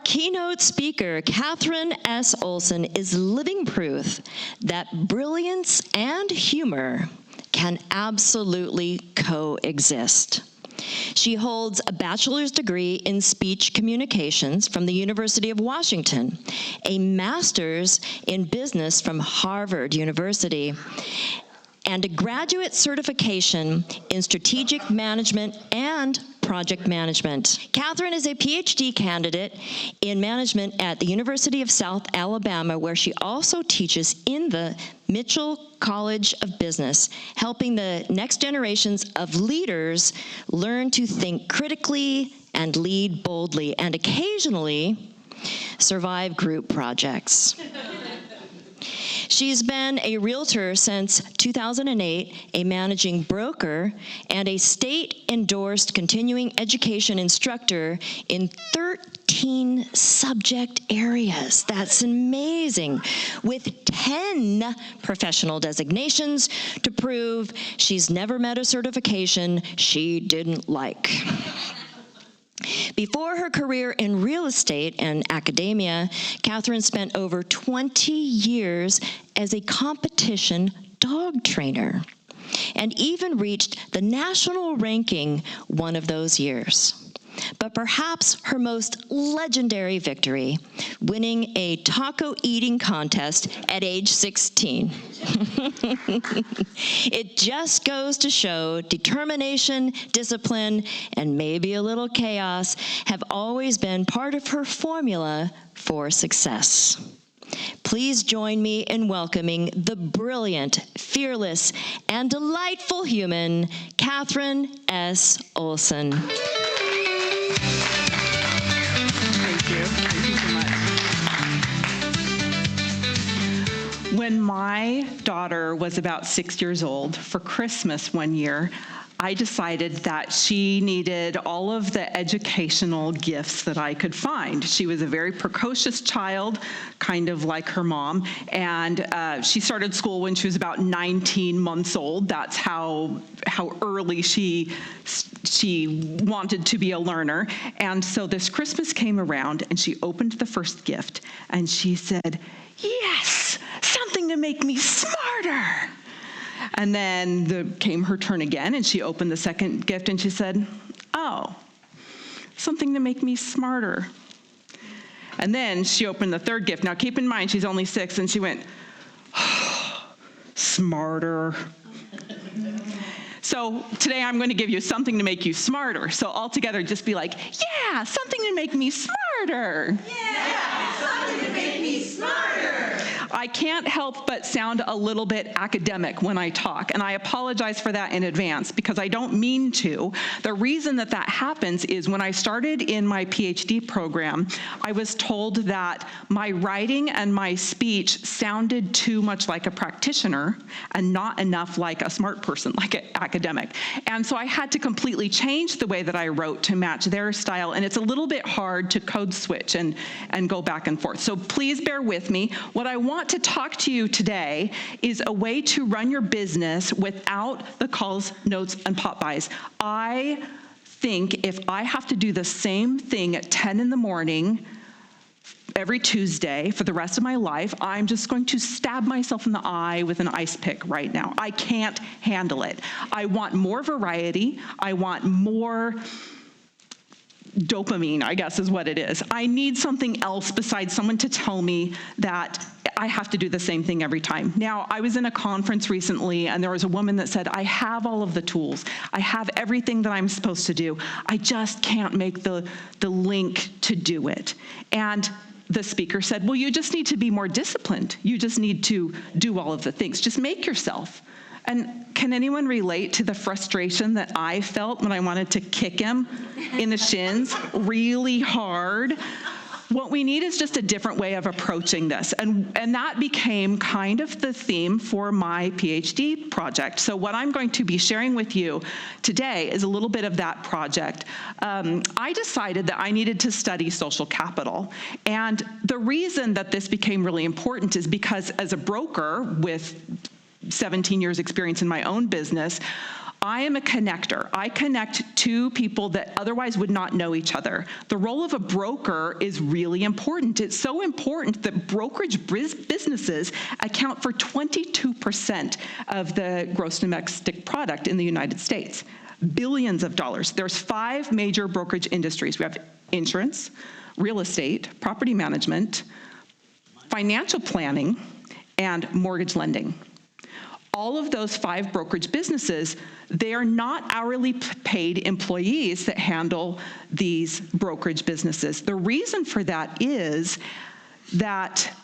keynote speaker, Katherine S. Olsen, is living proof that brilliance and humor can absolutely coexist. She holds a bachelor's degree in speech communications from the University of Washington, a master's in business from Harvard University, and a graduate certification in strategic management and project management. Katherine is a PhD candidate in management at the University of South Alabama, where she also teaches in the Mitchell College of Business, helping the next generations of leaders learn to think critically and lead boldly, and occasionally survive group projects. She's been a realtor since 2008, a managing broker, and a state-endorsed continuing education instructor in 13 subject areas. That's amazing. With 10 professional designations to prove she's never met a certification she didn't like. Before her career in real estate and academia, Katherine spent over 20 years as a competition dog trainer, and even reached the national ranking one of those years. But perhaps her most legendary victory, winning a taco eating contest at age 16. It just goes to show determination, discipline, and maybe a little chaos have always been part of her formula for success. Please join me in welcoming the brilliant, fearless, and delightful human, Katherine S. Olsen. Thank you. Thank you so much. When my daughter was about 6 years old, for Christmas one year, I decided that she needed all of the educational gifts that I could find. She was a very precocious child, kind of like her mom, and she started school when she was about 19 months old. That's how early she wanted to be a learner. And so this Christmas came around, and she opened the first gift, and she said, "Yes, something to make me smarter." And then came her turn again, and she opened the second gift, and she said, "Oh, something to make me smarter." And then she opened the third gift. Now, keep in mind, she's only 6, and she went, "Oh, smarter." So today I'm going to give you something to make you smarter. So all together, just be like, "Yeah, something to make me smarter." Yeah, something to make me smarter. I can't help but sound a little bit academic when I talk, and I apologize for that in advance because I don't mean to. The reason that happens is when I started in my PhD program, I was told that my writing and my speech sounded too much like a practitioner and not enough like a smart person, like an academic. And so I had to completely change the way that I wrote to match their style, and it's a little bit hard to code switch and go back and forth. So please bear with me. What I want to talk to you today is a way to run your business without the calls, notes, and Pop-Bys. I think if I have to do the same thing at 10 in the morning every Tuesday for the rest of my life, I'm just going to stab myself in the eye with an ice pick right now. I can't handle it. I want more variety. I want more dopamine, I guess is what it is. I need something else besides someone to tell me that I have to do the same thing every time. Now, I was in a conference recently, and there was a woman that said, "I have all of the tools. I have everything that I'm supposed to do. I just can't make the link to do it." And the speaker said, "Well, you just need to be more disciplined. You just need to do all of the things. Just make yourself." And can anyone relate to the frustration that I felt when I wanted to kick him in the shins really hard? What we need is just a different way of approaching this. And that became kind of the theme for my PhD project. So what I'm going to be sharing with you today is a little bit of that project. I decided that I needed to study social capital. And the reason that this became really important is because as a broker with 17 years experience in my own business, I am a connector. I connect two people that otherwise would not know each other. The role of a broker is really important. It's so important that brokerage businesses account for 22% of the gross domestic product in the United States. Billions of dollars. There's 5 major brokerage industries. We have insurance, real estate, property management, financial planning, and mortgage lending. All of those 5 brokerage businesses, they are not hourly paid employees that handle these brokerage businesses. The reason for that is that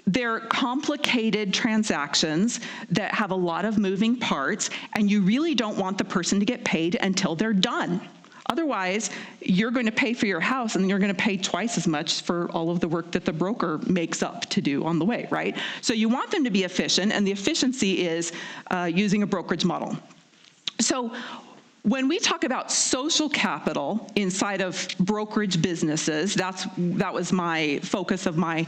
they're complicated transactions that have a lot of moving parts, and you really don't want the person to get paid until they're done. Otherwise, you're going to pay for your house, and you're going to pay twice as much for all of the work that the broker makes up to do on the way, right? So you want them to be efficient, and the efficiency is using a brokerage model. So when we talk about social capital inside of brokerage businesses, that was my focus of my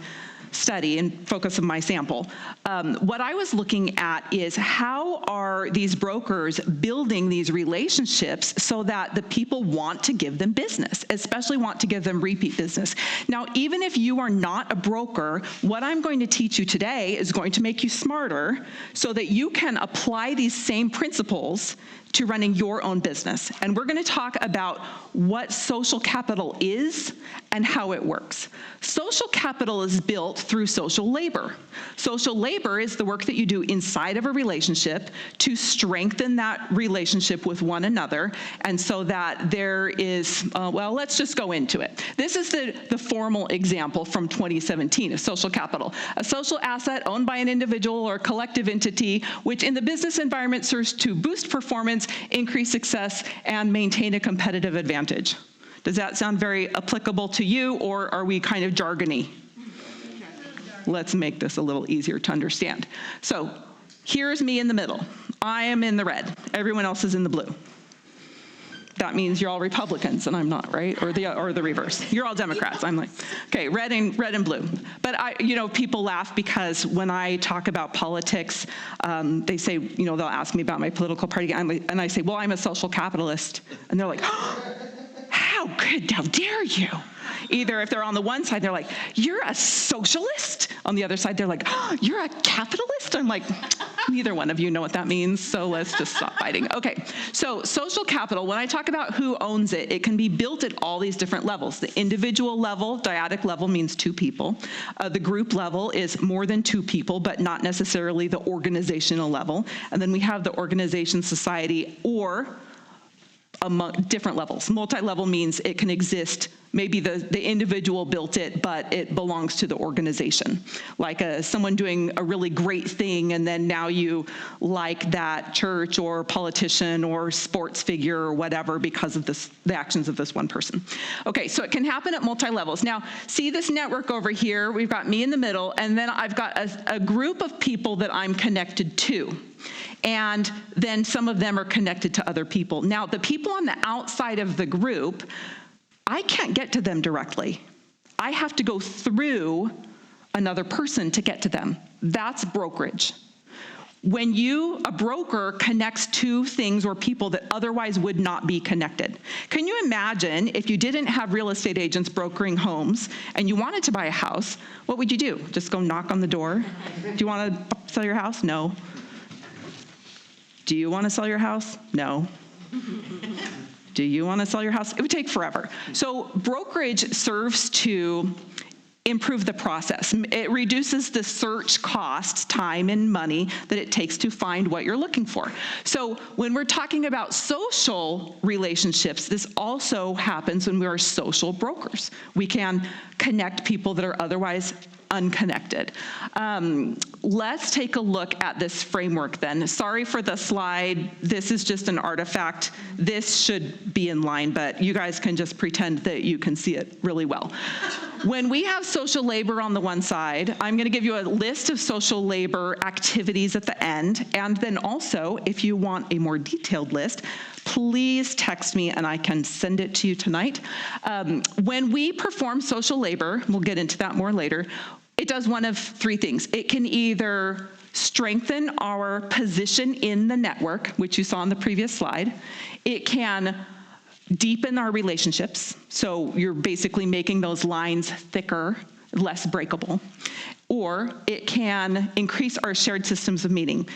study and focus of my sample. What I was looking at is how are these brokers building these relationships so that the people want to give them business, especially want to give them repeat business. Now, even if you are not a broker, what I'm going to teach you today is going to make you smarter so that you can apply these same principles to running your own business. And we're going to talk about what social capital is and how it works. Social capital is built through social labor. Social labor is the work that you do inside of a relationship to strengthen that relationship with one another, and so that there is, well, let's just go into it. This is the formal example from 2017 of social capital. A social asset owned by an individual or collective entity, which in the business environment serves to boost performance, increase success, and maintain a competitive advantage. Does that sound very applicable to you, or are we kind of jargony? Let's make this a little easier to understand. So here's me in the middle. I am in the red. Everyone else is in the blue. That means you're all Republicans, and I'm not, right? Or the reverse. You're all Democrats. I'm like, okay, red and blue. But people laugh because when I talk about politics, they say, they'll ask me about my political party, and I say, well, I'm a social capitalist, and they're like, how dare you? Either if they're on the one side, they're like, you're a socialist. On the other side, they're like, oh, you're a capitalist? I'm like, neither one of you know what that means, so let's just stop fighting. Okay, so social capital, when I talk about who owns it, it can be built at all these different levels. The individual level, dyadic level, means 2 people. The group level is more than 2 people, but not necessarily the organizational level. And then we have the organization, society, or among different levels. Multi-level means it can exist, maybe the individual built it, but it belongs to the organization. Like someone doing a really great thing, and then now you like that church or politician or sports figure or whatever because of the actions of this one person. Okay, so it can happen at multi-levels. Now, see this network over here? We've got me in the middle, and then I've got a group of people that I'm connected to. And then some of them are connected to other people. Now, the people on the outside of the group, I can't get to them directly. I have to go through another person to get to them. That's brokerage. When a broker connects 2 things or people that otherwise would not be connected. Can you imagine if you didn't have real estate agents brokering homes and you wanted to buy a house, what would you do? Just go knock on the door? Do you want to sell your house? No. Do you want to sell your house? No. Do you want to sell your house? It would take forever. So brokerage serves to improve the process. It reduces the search costs, time and money that it takes to find what you're looking for. So when we're talking about social relationships, this also happens when we are social brokers. We can connect people that are otherwise unconnected. Let's take a look at this framework then. Sorry for the slide. This is just an artifact. This should be in line, but you guys can just pretend that you can see it really well. When we have social labor on the one side, I'm going to give you a list of social labor activities at the end, and then also, if you want a more detailed list, please text me and I can send it to you tonight. When we perform social labor, we'll get into that more later, it does one of 3 things. It can either strengthen our position in the network, which you saw on the previous slide. It can deepen our relationships, so you're basically making those lines thicker, less breakable. Or it can increase our shared systems of meaning.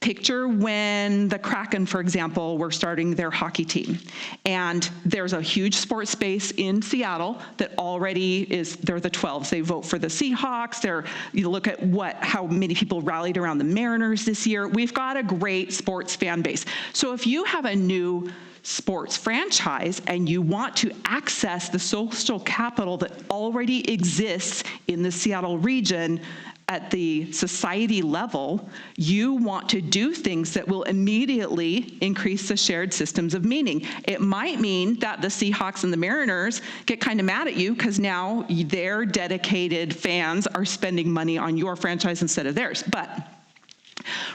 Picture when the Kraken, for example, were starting their hockey team. And there's a huge sports space in Seattle that already they're the 12s. They vote for the Seahawks. You look at how many people rallied around the Mariners this year. We've got a great sports fan base. So if you have a new sports franchise and you want to access the social capital that already exists in the Seattle region, at the society level, you want to do things that will immediately increase the shared systems of meaning. It might mean that the Seahawks and the Mariners get kind of mad at you because now their dedicated fans are spending money on your franchise instead of theirs. But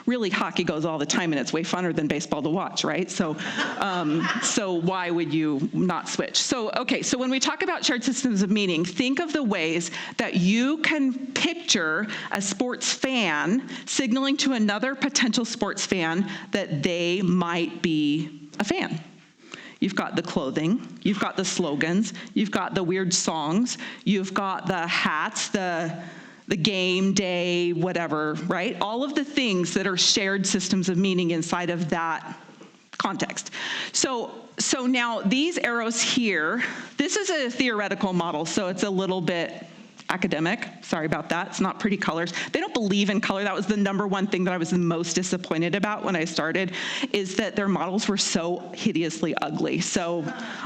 really, hockey goes all the time, and it's way funner than baseball to watch, right? So why would you not switch? So when we talk about shared systems of meaning, think of the ways that you can picture a sports fan signaling to another potential sports fan that they might be a fan. You've got the clothing, you've got the slogans, you've got the weird songs, you've got the hats, the game day, whatever, right? All of the things that are shared systems of meaning inside of that context. So now these arrows here, this is a theoretical model, so it's a little bit academic. Sorry about that. It's not pretty colors. They don't believe in color. That was the number one thing that I was the most disappointed about when I started, is that their models were so hideously ugly. So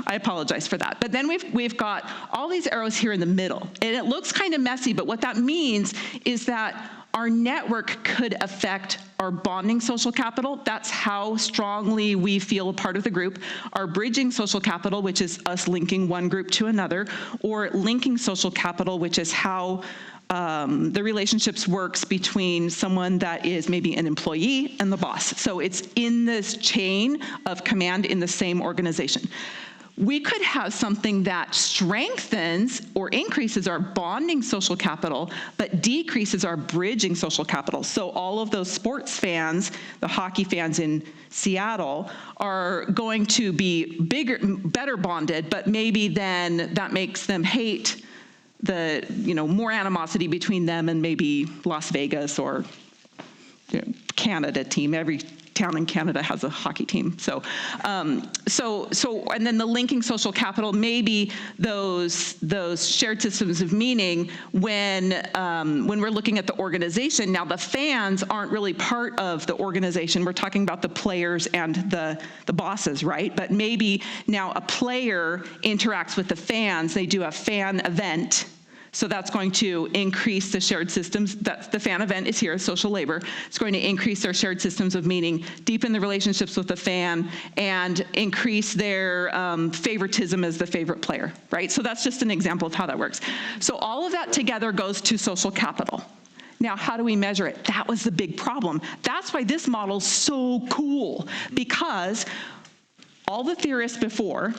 I apologize for that. But then we've got all these arrows here in the middle, and it looks kind of messy, but what that means is that our network could affect our bonding social capital. That's how strongly we feel a part of the group. Our bridging social capital, which is us linking one group to another, or linking social capital, which is how the relationships works between someone that is maybe an employee and the boss. So it's in this chain of command in the same organization. We could have something that strengthens or increases our bonding social capital, but decreases our bridging social capital. So all of those sports fans, the hockey fans in Seattle, are going to be better bonded, but maybe then that makes them hate more animosity between them and maybe Las Vegas or Canada team. Every town in Canada has a hockey team. So and then the linking social capital, maybe those shared systems of meaning when we're looking at the organization. Now the fans aren't really part of the organization. We're talking about the players and the bosses, right? But maybe now a player interacts with the fans. They do a fan event. So that's going to increase the shared systems. The fan event is here, social labor. It's going to increase their shared systems of meaning, deepen the relationships with the fan, and increase their favoritism as the favorite player, right? So that's just an example of how that works. So all of that together goes to social capital. Now, how do we measure it? That was the big problem. That's why this model's so cool, because all the theorists before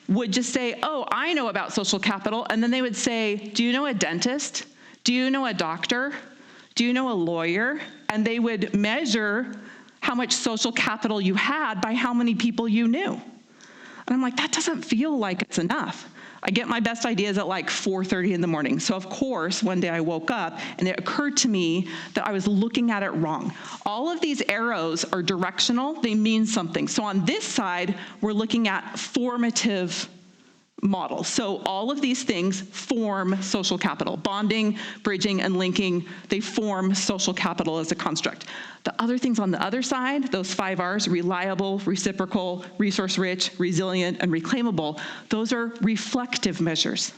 would just say, oh, I know about social capital, and then they would say, do you know a dentist? Do you know a doctor? Do you know a lawyer? And they would measure how much social capital you had by how many people you knew. And I'm like, that doesn't feel like it's enough. I get my best ideas at like 4:30 in the morning. So of course, one day I woke up and it occurred to me that I was looking at it wrong. All of these arrows are directional, they mean something. So on this side, we're looking at formative models. So all of these things form social capital. Bonding, bridging, and linking, they form social capital as a construct. The other things on the other side, those 5 R's, reliable, reciprocal, resource-rich, resilient, and reclaimable, those are reflective measures.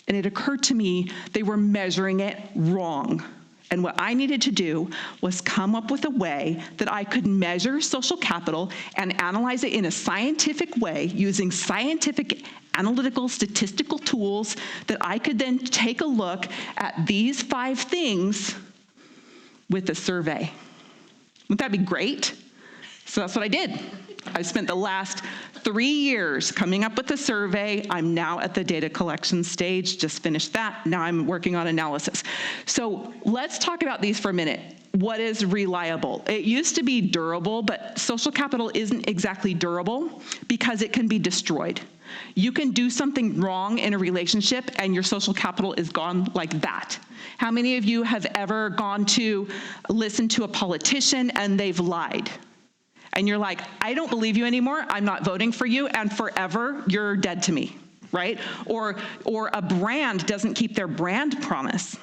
And it occurred to me they were measuring it wrong. And what I needed to do was come up with a way that I could measure social capital and analyze it in a scientific way using scientific analytical statistical tools that I could then take a look at these 5 things with a survey. Wouldn't that be great? So that's what I did. I spent the last 3 years coming up with a survey. I'm now at the data collection stage, just finished that. Now I'm working on analysis. So let's talk about these for a minute. What is reliable? It used to be durable, but social capital isn't exactly durable because it can be destroyed. You can do something wrong in a relationship and your social capital is gone like that. How many of you have ever gone to listen to a politician and they've lied? And you're like, I don't believe you anymore, I'm not voting for you, and forever you're dead to me, right? Or a brand doesn't keep their brand promise.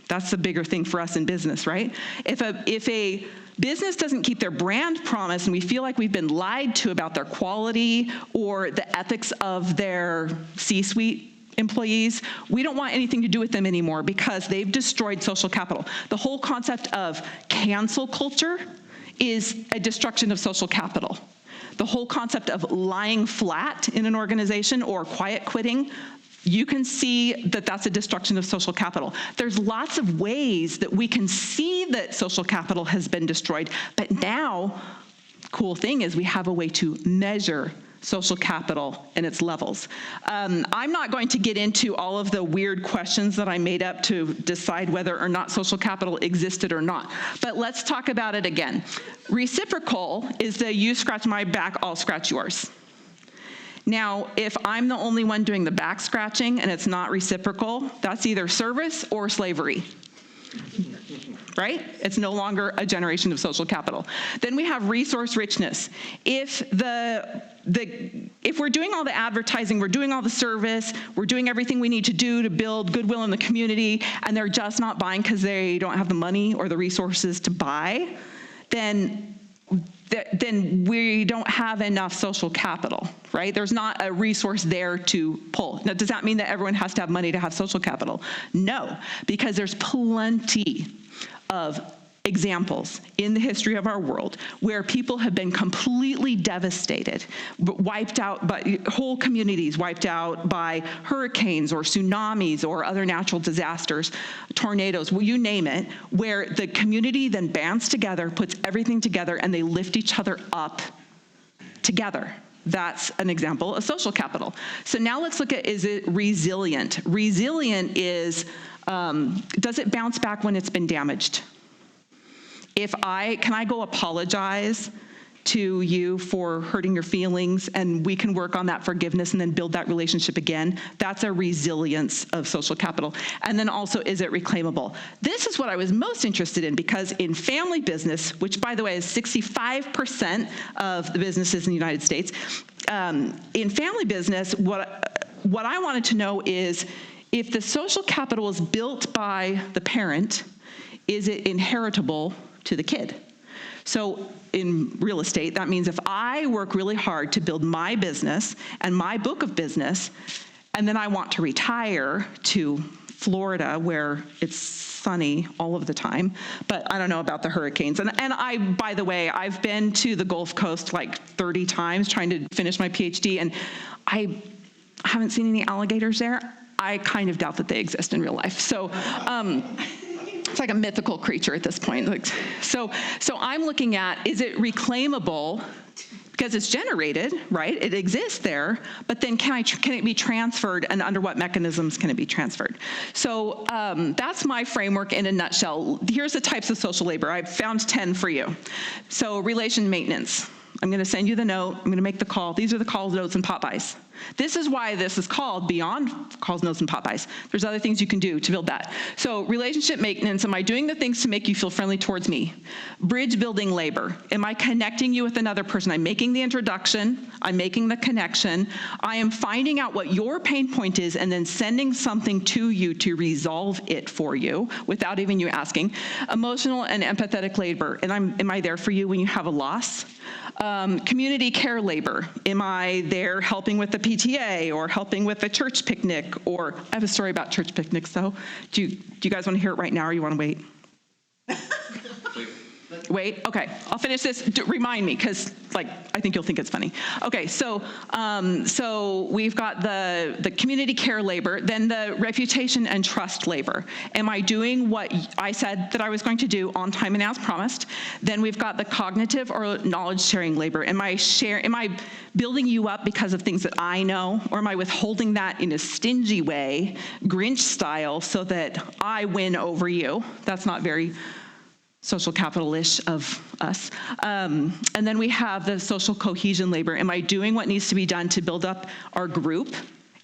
That's the bigger thing for us in business, right? If a business doesn't keep their brand promise and we feel like we've been lied to about their quality or the ethics of their C-suite employees, we don't want anything to do with them anymore because they've destroyed social capital. The whole concept of cancel culture is a destruction of social capital. The whole concept of lying flat in an organization or quiet quitting, you can see that that's a destruction of social capital. There's lots of ways that we can see that social capital has been destroyed, but now, cool thing is we have a way to measure social capital and its levels. I'm not going to get into all of the weird questions that I made up to decide whether or not social capital existed or not, but let's talk about it again. Reciprocal is the you scratch my back, I'll scratch yours. Now, if I'm the only one doing the back scratching and it's not reciprocal, that's either service or slavery. Right? It's no longer a generation of social capital. Then we have resource richness. If we're doing all the advertising, we're doing all the service, we're doing everything we need to do to build goodwill in the community, and they're just not buying because they don't have the money or the resources to buy, then we don't have enough social capital, right? There's not a resource there to pull. Now, does that mean that everyone has to have money to have social capital? No, because there's plenty of examples in the history of our world where people have been completely devastated, wiped out by whole communities, wiped out by hurricanes or tsunamis or other natural disasters, tornadoes, well, you name it, where the community then bands together, puts everything together, and they lift each other up together. That's an example of social capital. So now let's look at, is it resilient? Resilient is, does it bounce back when it's been damaged? Can I go apologize to you for hurting your feelings, and we can work on that forgiveness and then build that relationship again? That's a resilience of social capital. And then also, is it reclaimable? This is what I was most interested in, because in family business, which by the way is 65% of the businesses in the United States, in family business, what I wanted to know is, if the social capital is built by the parent, is it inheritable to the kid? So in real estate, that means if I work really hard to build my business and my book of business, and then I want to retire to Florida where it's sunny all of the time, but I don't know about the hurricanes. And I, by the way, I've been to the Gulf Coast like 30 times trying to finish my PhD, and I haven't seen any alligators there. I kind of doubt that they exist in real life. So, it's like a mythical creature at this point. So I'm looking at, is it reclaimable? Because it's generated, right? It exists there, but then can it be transferred, and under what mechanisms can it be transferred? So that's my framework in a nutshell. Here's the types of social labor. I've found 10 for you. So relation maintenance. I'm going to send you the note. I'm going to make the call. These are the calls, notes, and Pop-Bys. This is why this is called beyond calls, notes, and Pop-Bys. There's other things you can do to build that. So relationship maintenance, am I doing the things to make you feel friendly towards me? Bridge building labor. Am I connecting you with another person? I'm making the introduction. I'm making the connection. I am finding out what your pain point is and then sending something to you to resolve it for you without even you asking. Emotional and empathetic labor. And am I there for you when you have a loss? Community care labor. Am I there helping with the PTA or helping with a church picnic? Or I have a story about church picnics, though. Do you guys want to hear it right now, or you want to wait? Wait, okay, I'll finish this. Remind me, because I think you'll think it's funny. Okay, so we've got the community care labor, then the reputation and trust labor. Am I doing what I said that I was going to do on time and as promised? Then we've got the cognitive or knowledge sharing labor. Am I building you up because of things that I know, or am I withholding that in a stingy way, Grinch style, so that I win over you? That's not very social capital-ish of us. And then we have the social cohesion labor. Am I doing what needs to be done to build up our group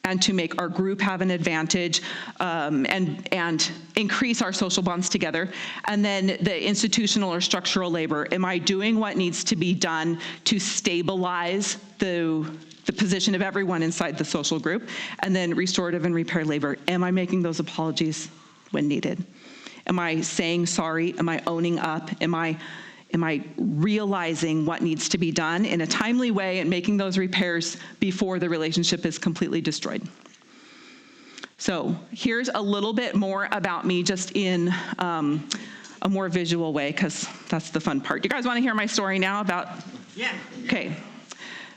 and to make our group have an advantage and increase our social bonds together? And then the institutional or structural labor. Am I doing what needs to be done to stabilize the position of everyone inside the social group? And then restorative and repair labor. Am I making those apologies when needed? Am I saying sorry? Am I owning up? Am I realizing what needs to be done in a timely way and making those repairs before the relationship is completely destroyed? So here's a little bit more about me, just in a more visual way, because that's the fun part. You guys want to hear my story now about? Yeah. Okay.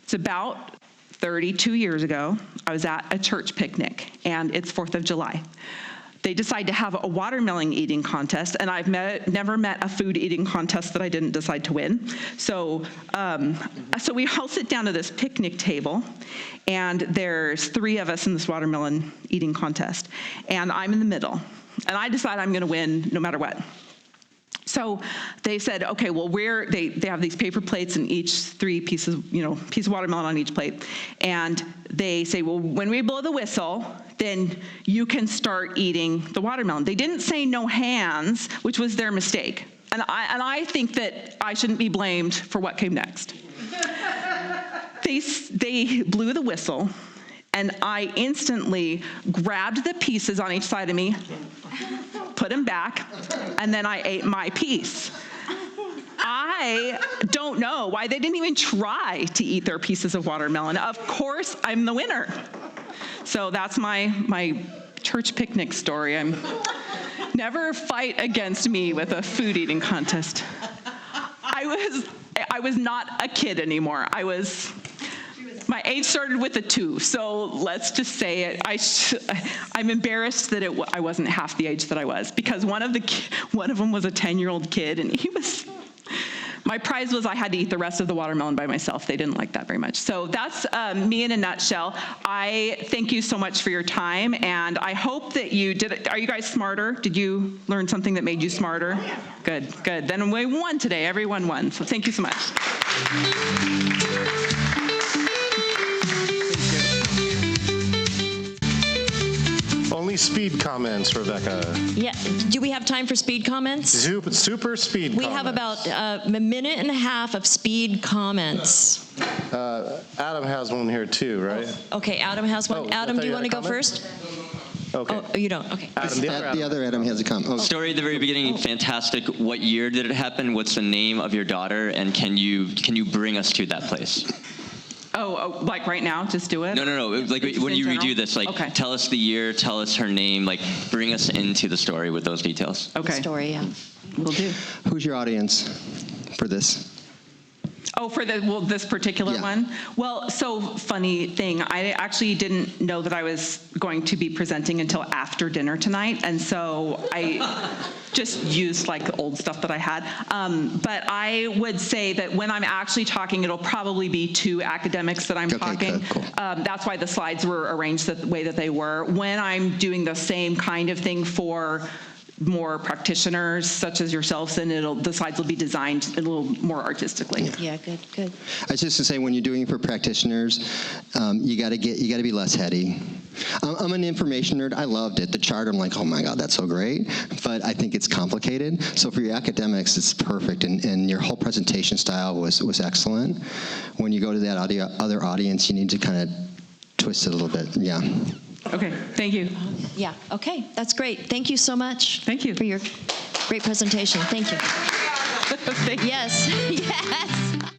It's about 32 years ago. I was at a church picnic, and it's 4th of July. They decide to have a watermelon eating contest, and I've never met a food eating contest that I didn't decide to win. So we all sit down to this picnic table, and there's 3 of us in this watermelon eating contest, and I'm in the middle, and I decide I'm going to win no matter what. So they said, okay, well, they have these paper plates, and each 3 pieces, piece of watermelon on each plate, and they say, well, when we blow the whistle, then you can start eating the watermelon. They didn't say no hands, which was their mistake. And I think that I shouldn't be blamed for what came next. They blew the whistle, and I instantly grabbed the pieces on each side of me, put them back, and then I ate my piece. I don't know why they didn't even try to eat their pieces of watermelon. Of course, I'm the winner. So that's my church picnic story. Never fight against me with a food eating contest. I was not a kid anymore. My age started with a 2, so let's just say it. I'm embarrassed that I wasn't half the age that I was, because one of them was a 10-year-old kid, and my prize was I had to eat the rest of the watermelon by myself. They didn't like that very much. So that's me in a nutshell. I thank you so much for your time, and I hope that you did it. Are you guys smarter? Did you learn something that made you smarter? Good. Then we won today. Everyone won. So thank you so much. Only speed comments, Rebecca. Yeah. Do we have time for speed comments? Super speed comments. We have about a minute and a half of speed comments. Adam has one here too, right? Okay, Adam has one. Oh, Adam, do you want to go comment? first? Okay. Oh, you don't? Okay. Adam, The other Adam has a comment. Oh. Story at the very beginning, fantastic. What year did it happen? What's the name of your daughter? And can you bring us to that place? Oh, like right now, just do it? No. Like when you redo this, okay. Tell us the year, tell us her name, bring us into the story with those details. Okay. Story, yeah. Will do. Who's your audience for this? Oh, for this particular one? Well, so funny thing, I actually didn't know that I was going to be presenting until after dinner tonight, and so I just used old stuff that I had. But I would say that when I'm actually talking, it'll probably be 2 academics that I'm talking. Cool. That's why the slides were arranged the way that they were. When I'm doing the same kind of thing for more practitioners such as yourselves, then the slides will be designed a little more artistically. Yeah, good. I was just to say, when you're doing it for practitioners, you got to be less heady. I'm an information nerd. I loved it. The chart, I'm like, oh my God, that's so great. But I think it's complicated. So for your academics, it's perfect. And your whole presentation style was excellent. When you go to that other audience, you need to kind of twist it a little bit. Yeah. Okay, thank you. Yeah, okay, that's great. Thank you so much. Thank you. For your great presentation. Thank you. Thank you. Yes, yes.